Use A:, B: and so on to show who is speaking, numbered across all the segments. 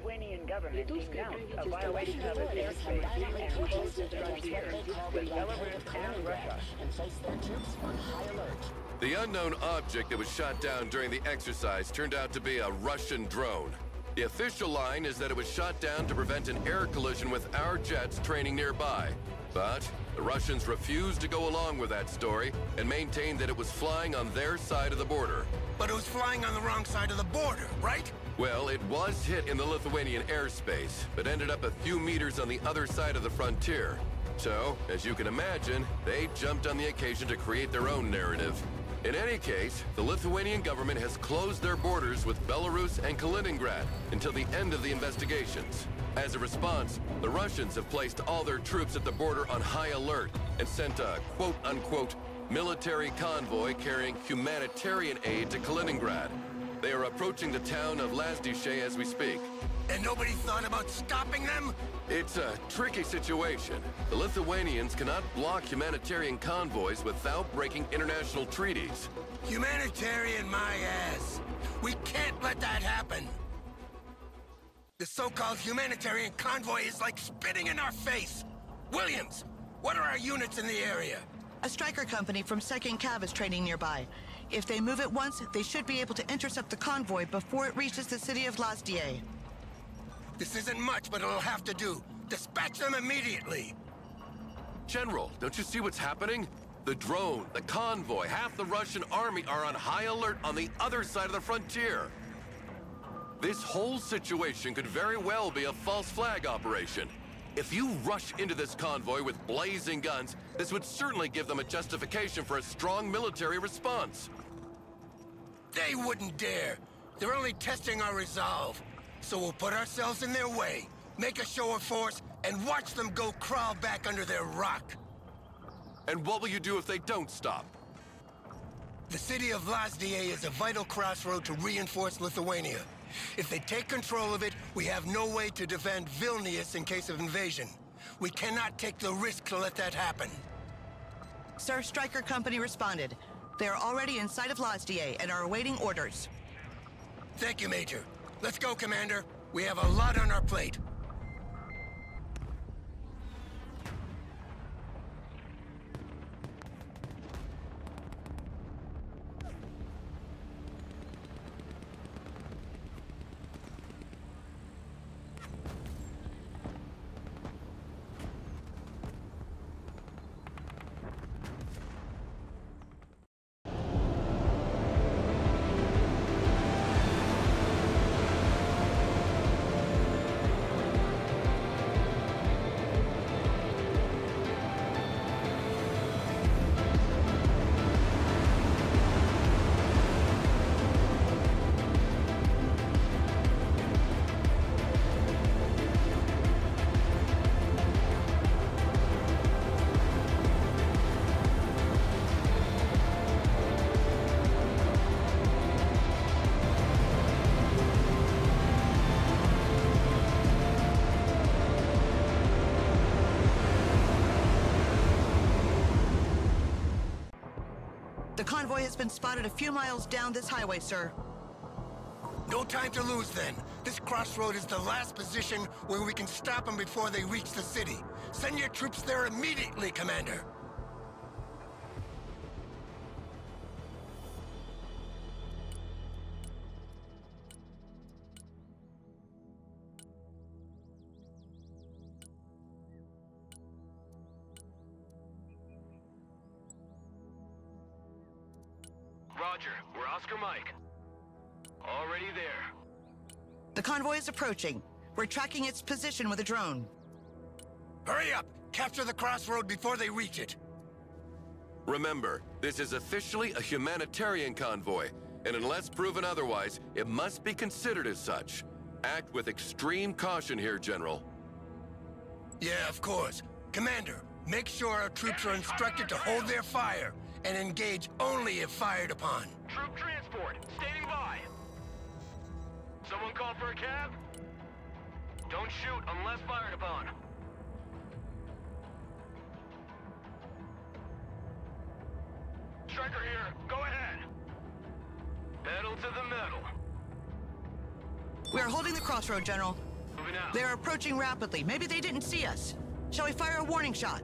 A: Lithuanian government denounced a violation of its airspace and closed its frontier with Belarus and Russia.
B: And place their troops on high alert.
C: The unknown object that was shot down during the exercise turned out to be a Russian drone. The official line is that it was shot down to prevent an air collision with our jets training nearby. But the Russians refused to go along with that story and maintained that it was flying on their side of the border.
D: But it was flying on the wrong side of the border, right?
C: Well, it was hit in the Lithuanian airspace, but ended up a few meters on the other side of the frontier. So, as you can imagine, they jumped on the occasion to create their own narrative. In any case, the Lithuanian government has closed their borders with Belarus and Kaliningrad until the end of the investigations. As a response, the Russians have placed all their troops at the border on high alert and sent a quote-unquote military convoy carrying humanitarian aid to Kaliningrad. They are approaching the town of Lazdishe as we speak.
D: And nobody thought about stopping them?
C: It's a tricky situation. The Lithuanians cannot block humanitarian convoys without breaking international treaties.
D: Humanitarian my ass. We can't let that happen. The so-called humanitarian convoy is like spitting in our face. Williams, what are our units in the area?
E: A striker company from 2nd Cav is training nearby. If they move it once, they should be able to intercept the convoy before it reaches the city of Lazdie.
D: This isn't much, but it'll have to do. Dispatch them immediately.
C: General, don't you see what's happening? The drone, the convoy, half the Russian army are on high alert on the other side of the frontier. This whole situation could very well be a false flag operation. If you rush into this convoy with blazing guns, this would certainly give them a justification for a strong military response.
D: They wouldn't dare. They're only testing our resolve. So we'll put ourselves in their way, make a show of force, and watch them go crawl back under their rock.
C: And what will you do if they don't stop?
D: The city of Lazdie is a vital crossroad to reinforce Lithuania. If they take control of it, we have no way to defend Vilnius in case of invasion. We cannot take the risk to let that happen.
E: Sir, Striker Company responded. They are already inside of Lazdie and are awaiting orders.
D: Thank you, Major. Let's go, Commander. We have a lot on our plate.
E: The convoy has been spotted a few miles down this highway, sir.
D: No time to lose, then. This crossroad is the last position where we can stop them before they reach the city. Send your troops there immediately, Commander.
F: Roger, we're Oscar Mike. Already there.
E: The convoy is approaching. We're tracking its position with a drone.
D: Hurry up! Capture the crossroad before they reach it.
C: Remember, this is officially a humanitarian convoy, and unless proven otherwise, it must be considered as such. Act with extreme caution here, General.
D: Yeah, of course. Commander, make sure our troops are instructed to hold their fire and engage only if fired upon.
F: Troop transport, standing by. Someone call for a cab? Don't shoot unless fired upon. Striker here, go ahead. Pedal to the metal.
E: We are holding the crossroad, General.
F: Moving out.
E: They're approaching rapidly. Maybe they didn't see us. Shall we fire a warning shot?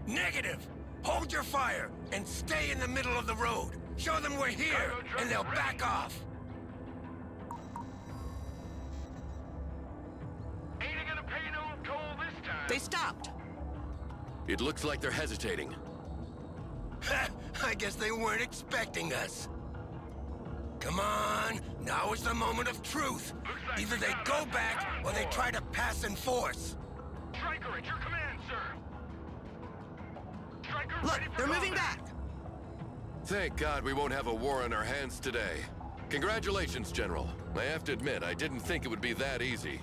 D: Negative! Hold your fire and stay in the middle of the road. Show them we're here, and they'll back off.
F: Ain't gonna pay no toll this time.
E: They stopped.
C: It looks like they're hesitating.
D: I guess they weren't expecting us. Come on, now is the moment of truth. Either they go back, or they try to pass in force.
F: Striker, at your command, sir. Striker,
E: Look,
F: ready for
E: they're moving
F: combat.
E: back.
C: Thank God we won't have a war on our hands today. Congratulations, General. I have to admit, I didn't think it would be that easy.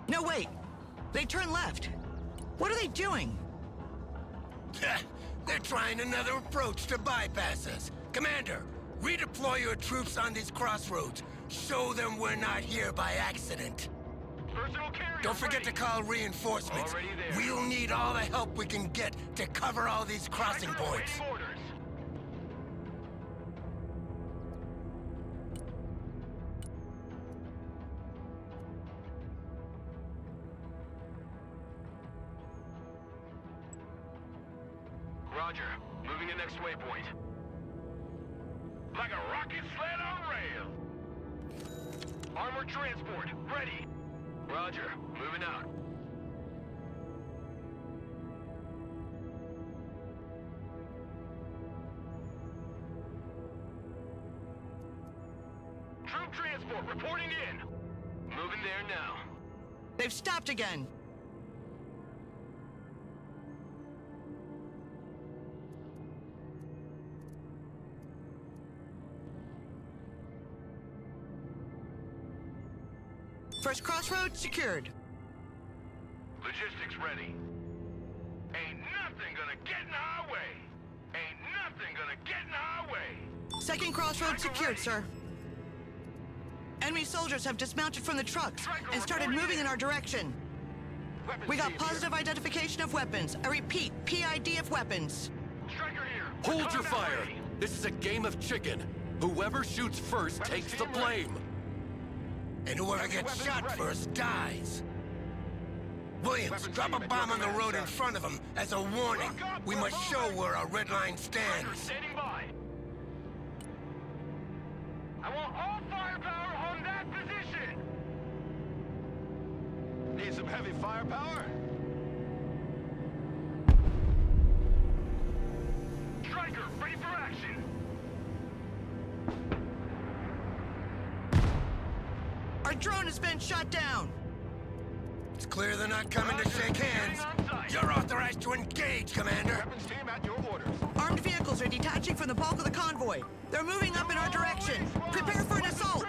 E: No, wait. They turned left. What are they doing?
D: They're trying another approach to bypass us. Commander, redeploy your troops on these crossroads. Show them we're not here by accident.
F: Personal carrier
D: Don't forget
F: ready.
D: to call reinforcements.
F: Already there.
D: We'll need all the help we can get to cover all these crossing
F: Striker,
D: points.
F: awaiting orders. Roger. Moving the next waypoint. Like a rocket sled on rail. Armored transport, ready. Roger. Moving out. Troop transport reporting in. Moving there now.
E: They've stopped again. First crossroad secured.
F: Logistics ready. Ain't nothing gonna get in our way. Ain't nothing gonna get in our way.
E: Second crossroad secured, sir. Enemy soldiers have dismounted from the trucks and started moving in our direction. We got positive identification of weapons. I repeat, PID of weapons.
F: Striker here.
C: Hold your
F: Combat
C: fire!
F: ready.
C: This is a game of chicken. Whoever shoots first takes the blame.
D: And whoever gets shot first dies. Williams, drop a bomb on the road in front of them as a warning. We must show where our red line
F: Striker
D: stands.
F: standing by. I want all firepower on that position.
G: Need some heavy firepower?
F: Striker, ready for action.
E: Our drone has been shot down.
D: It's clear they're not coming to shake hands. You're authorized to engage, Commander.
G: Weapons team at your orders.
E: Armed vehicles are detaching from the bulk of the convoy. They're moving up in our direction. Prepare for an assault.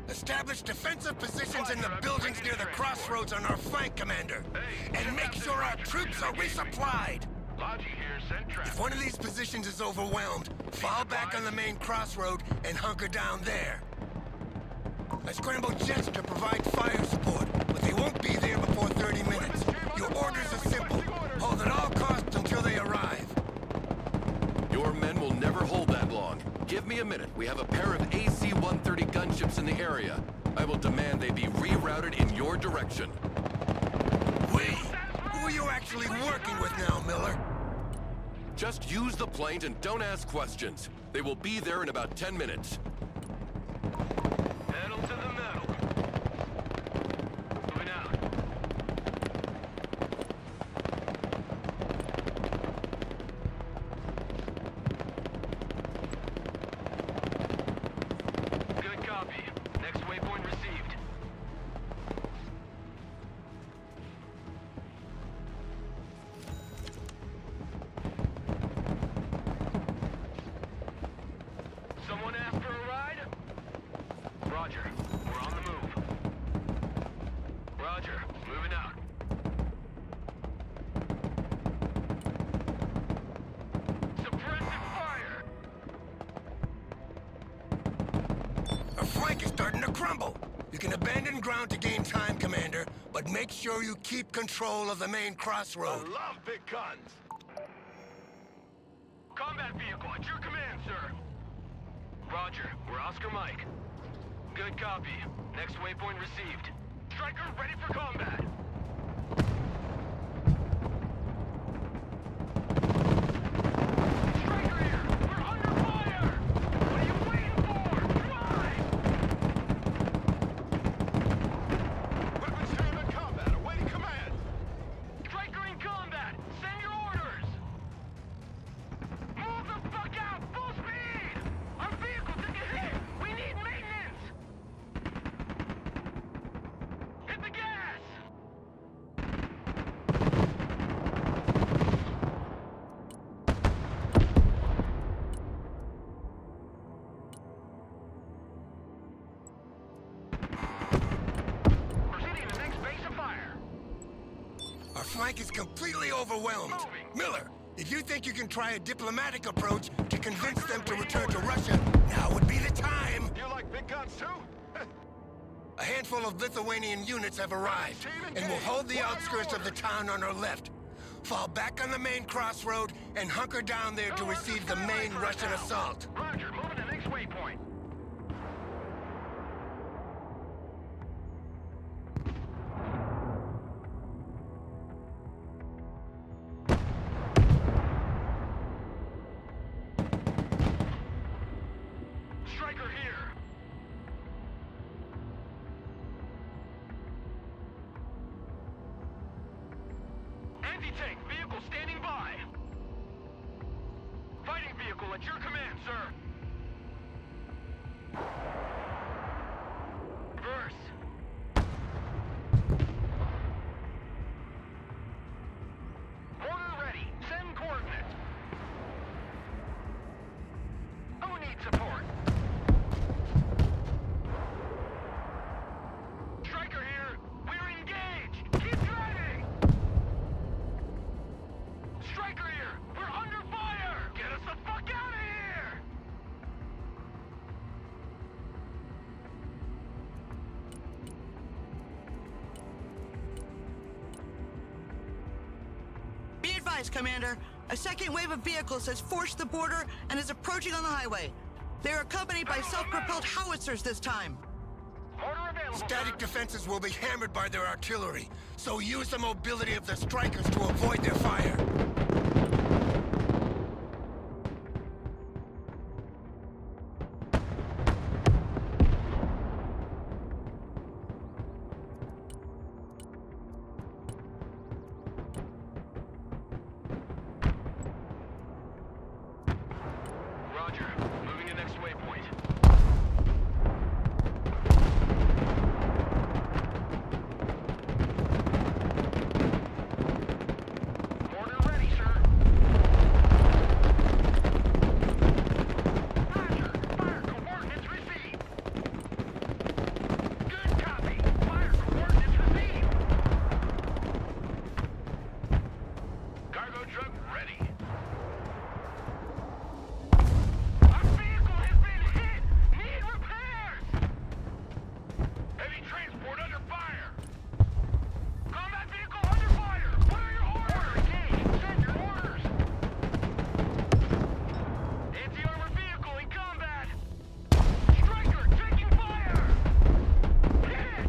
D: Establish defensive positions in the buildings near the crossroads on our flank, Commander. And make sure our troops are resupplied.
F: Logi here, send traffic.
D: If one of these positions is overwhelmed, fall back on the main crossroad and hunker down there. I scrambled jets to provide fire support, but they won't be there before 30 minutes. Your orders are simple. Hold at all costs until they arrive.
C: Your men will never hold that long. Give me a minute. We have a pair of AC-130 gunships in the area. I will demand they be rerouted in your direction.
D: We? Who are you actually working with now, Miller?
C: Just use the planes and don't ask questions. They will be there in about 10 minutes.
F: Pedal to the metal. Moving out. Good copy. Next waypoint received. Someone asked for a ride? Roger. We're on the move. Roger. Moving out. Suppressive fire!
D: Our flank is starting to crumble. You can abandon ground to gain time, Commander, but make sure you keep control of the main
G: I
D: crossroad.
G: love big guns.
F: Combat vehicle at your command, sir. Roger. We're Oscar Mike. Good copy. Next waypoint received. Striker ready for combat. Striker here! We're under fire! What are you waiting for? Drive!
G: Weapons stream in combat, awaiting command.
F: Striker in combat! Send your orders! Move the fuck out! Full speed! Our vehicle took a hit! We need maintenance! Hit the gas! Proceeding to the next base of fire.
D: Our flank is completely overwhelmed.
F: Moving.
D: Miller, if you think you can try a diplomatic approach to convince them to return to Russia, now would be the time.
G: You like big guns too?
D: A handful of Lithuanian units have arrived, and will hold the outskirts of the town on our left. Fall back on the main crossroad and hunker down there to receive the main Russian assault.
F: Roger, moving to the next waypoint. Striker here. Anti-tank vehicle standing by. Fighting vehicle at your command, sir. Reverse. Mortar ready. Send coordinates. Who needs support? Striker here. We're engaged. Keep driving. Striker here. We're under fire. Get us the fuck out of here.
E: Be advised, Commander. A second wave of vehicles has forced the border and is approaching on the highway. They are accompanied by self-propelled howitzers this time.
F: Mortar available,
D: Static
F: sir.
D: defenses will be hammered by their artillery, so use the mobility of the strikers to avoid their fire.
F: Roger. Moving to next waypoint. Mortar ready, sir. Roger. Fire coordinates received. Good copy. Fire coordinates received. Cargo truck ready. Our vehicle has been hit! Need repairs! Heavy transport under fire! Combat vehicle under fire! What are your orders? Engage! Send your orders! Anti-armor vehicle in combat! Striker taking fire! Hit it!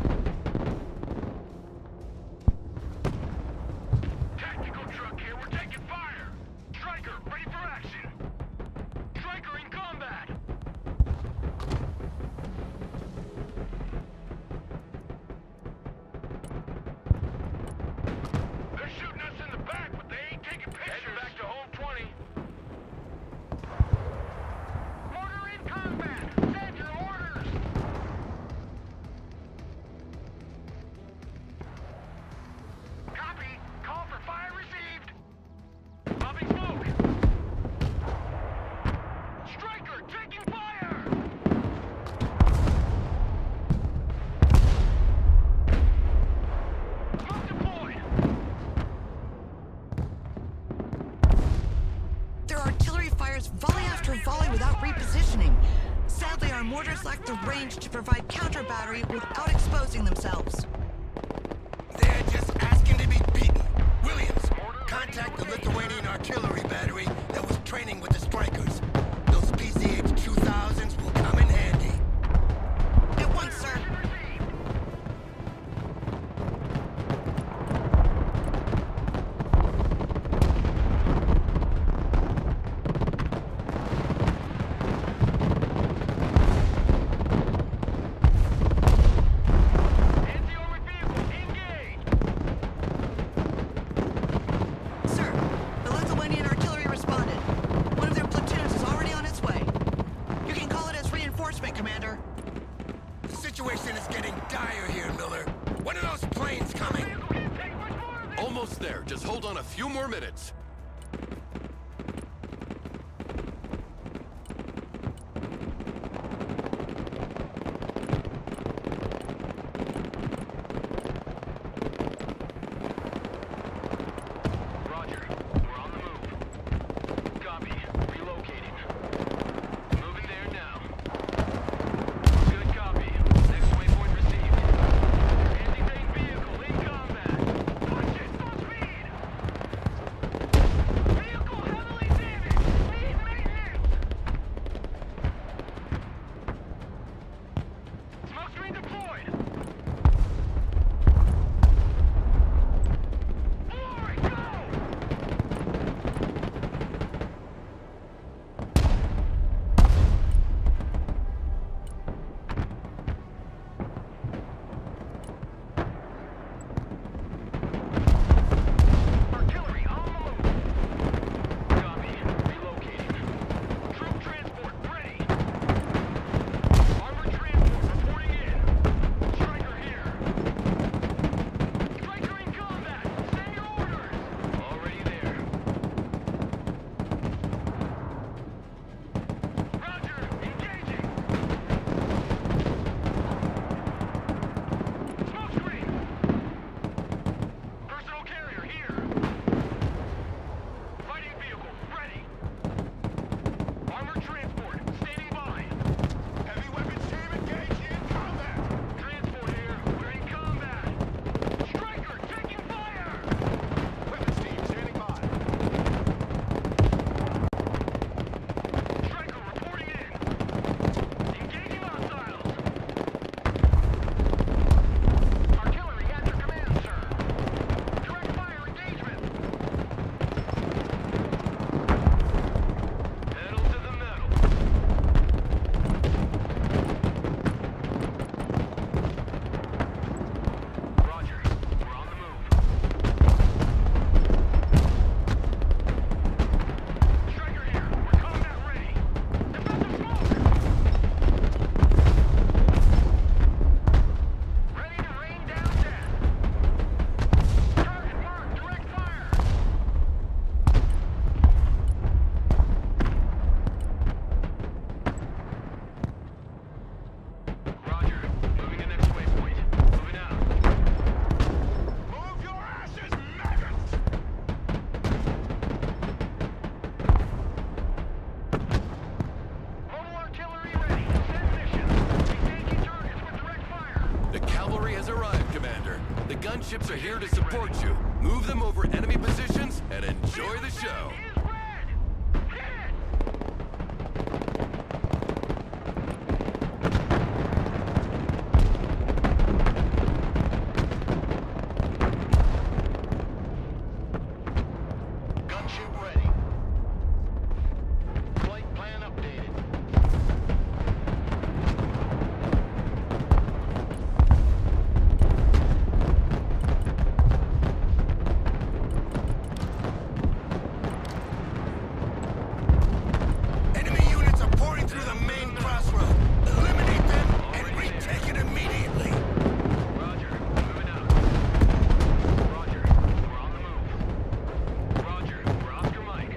F: Tactical truck here, we're taking fire! Striker, ready for action! Striker in combat! They're shooting us in the back, but they ain't taking pictures. Heading back to home 20. Mortar in combat! Send your orders! Copy. Call for fire received. Popping smoke. Striker taking fire! Smoke deployed!
E: Their artillery fires volley after volley without repositioning. Sadly, our mortars lack the range to provide counter battery without exposing themselves.
D: They're just asking to be beaten. Williams, contact the Lithuanian artillery battery that was training with the strikers. Those PCH-2000s will come in handy.
E: At once, Commander.
D: The situation is getting dire here, Miller. When are those planes coming?
C: Almost there. Just hold on a few more minutes.
F: Roger. We're on the move. Copy. Relocating. Moving there now. Good copy. Next waypoint received. Anti-tank vehicle in combat. Push it! Full speed! Vehicle heavily damaged! Need maintenance! Smoke screen deployed! Forward, go! Artillery on the move. Copy. Relocating. Troop transport ready. Armored transport reporting in. Striker here. Striker in combat. Send your orders. Already there. Roger. Engaging. Smoke screen. Personal carrier here. Fighting vehicle ready. Armored transport standing by.
G: Heavy weapons team engaged in combat.
F: Transport here. We're in combat. Striker taking fire.
G: Weapons team standing by.
F: Striker reporting in. Engaging hostiles. Artillery at your command, sir. Direct fire engagement. Pedal to the metal. Roger. We're on the move. Striker here. We're combat ready. Defensive smoke. Ready to rain down death. Target marked. Direct fire. Roger. Moving to next waypoint. Moving out.
G: Move your asses, maggots!
F: Mobile artillery ready. Send mission. Engaging targets with direct fire.
C: The cavalry has arrived, Commander. The gunships are here to support you. Move them over enemy positions and enjoy the show.
F: Is red. Hit it.
G: Gunship ready. Flight plan updated.
D: Enemy units are pouring through the main crossroad. Eliminate them and retake it immediately.
F: Roger. Moving out. Roger. We're on the move. Roger. We're Oscar Mike.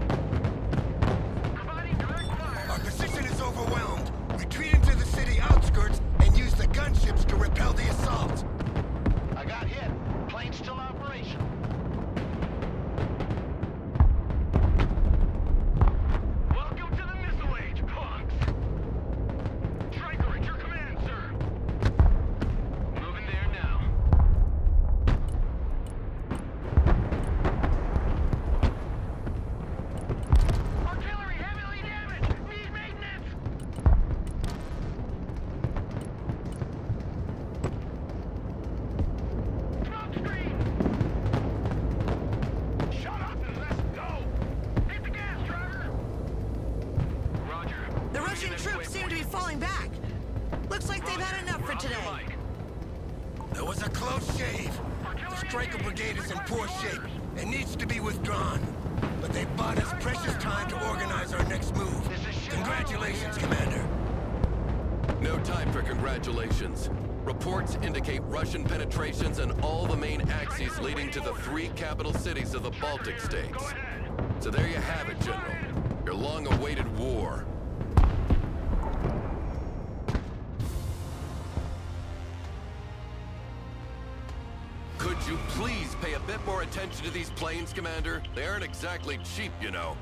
F: Providing direct fire.
D: Our position is overwhelmed. Retreat into the city outskirts and use the gunships to repel the assault.
G: I got hit. Plane still operational.
F: Welcome to the Missile Age, punks! Striker at your command, sir! Moving there now. Artillery heavily damaged! Need maintenance! Smoke screen!
G: Shut up and let's go!
F: Hit the gas, driver! Roger.
E: The Russian troops seem to be falling back. Looks like they've had enough for today.
D: There was a close shave. The Striker Brigade is in poor shape and needs to be withdrawn. But they bought us precious time to organize our next move. Congratulations, Commander.
C: No time for congratulations. Reports indicate Russian penetrations in all the main axes leading to the 3 capital cities of the Baltic states. So there you have it, General. Your long-awaited war. Could you please pay a bit more attention to these planes, Commander? They aren't exactly cheap, you know.